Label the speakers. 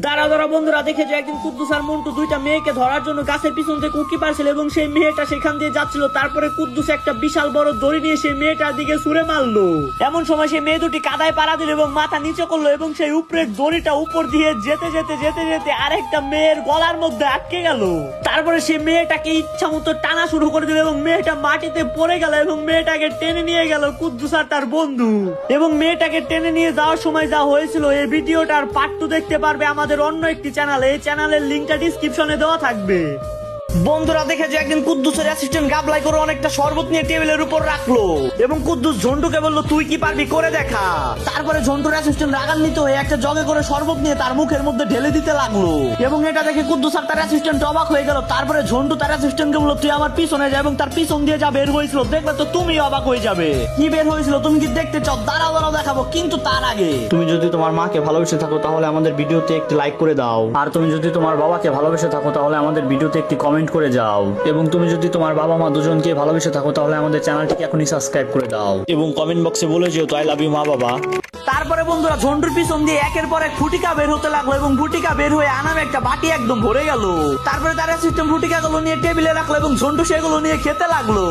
Speaker 1: দাঁড়া দাঁড়া বন্ধুরা, দেখে যে একদিন কুদ্দুস আর মন্টু দুইটা মেয়েকে ধরার জন্য গাছের পিছন থেকে উকি পারছিল এবং সেই মেয়েটা সেখান দিয়ে যাচ্ছিল। তারপরে কুদ্দুস একটা বিশাল বড় দড়ি নিয়ে সেই মেয়েটার দিকে ছুঁড়ে মারলো। এমন সময় সেই মেয়ে দুটি কাদায় পাড়া দিল এবং মাথা নিচে করলো এবং সেই উপরের দড়িটা উপর দিয়ে যেতে যেতে যেতে যেতে আরেকটা মেয়ের গলার মধ্যে আটকে গেল। তারপরে সেই মেয়েটাকে ইচ্ছা মতো টানা শুরু করে দিল এবং মেয়েটা মাটিতে পড়ে গেল এবং মেয়েটাকে টেনে নিয়ে গেল কুদ্দুস আর তার বন্ধু। এবং মেয়েটাকে টেনে নিয়ে যাওয়ার সময় যা হয়েছিল এই ভিডিওটার পার্ট 2 দেখতে পারবে আমাদের অন্য একটি চ্যানেলে। এই চ্যানেলের লিংকটা ডিসক্রিপশনে দেওয়া থাকবে। বন্ধুরা, দেখে যে একদিন কুদ্দুসের অ্যাসিস্ট্যান্ট গাবলাই করে অনেকটা শরবত নিয়ে টেবিলের উপর রাখলো এবং কুদ্দুস ঝন্টুকে বললো তুই কি পারবি করে দেখা। তারপরে ঝন্টুর অ্যাসিস্ট্যান্ট রাগান্বিত হয়ে একটা জগে করে শরবত নিয়ে তার মুখের মধ্যে ঢেলে দিতে লাগলো এবং এটা দেখে কুদ্দুস আর তার অ্যাসিস্ট্যান্ট অবাক হয়ে গেল। তারপরে ঝন্টু তার অ্যাসিস্ট্যান্টকে বললো তুই আমার পিছনে যা এবং তার পিছন দিয়ে যা বের হয়েছিল দেখবে তো তুমি অবাক হয়ে যাবে। কি বের হয়েছিল তুমি কি দেখতে চাও? দাঁড়াও দাঁড়াও দেখাবো, কিন্তু তার আগে
Speaker 2: তুমি যদি তোমার মাকে ভালোবেসে থাকো তাহলে আমাদের ভিডিওতে একটি লাইক করে দাও, আর তুমি যদি তোমার বাবাকে ভালোবেসে থাকো তাহলে আমাদের ভিডিওতে একটি কমেন্ট করে যাও, এবং তুমি যদি তোমার বাবা মা দুজনকে ভালোবেসে থাকো তাহলে আমাদের চ্যানেলটিকে এখনই সাবস্ক্রাইব করে দাও এবং কমেন্ট বক্সে বলে যেও আই লাভ ইউ মা বাবা।
Speaker 1: তারপরে বন্ধুরা ঝন্টুর পিছন দিয়ে একের পর এক ফুটিকা বের হতে লাগলো এবং ফুটিকা বের হয়ে আনামে একটা বাটি একদম ভরে গেল। তারপরে তার অ্যাসিস্ট্যান্ট ফুটিকা গুলো নিয়ে টেবিলে রাখলো এবং ঝন্টু সেগুলো নিয়ে খেতে লাগলো।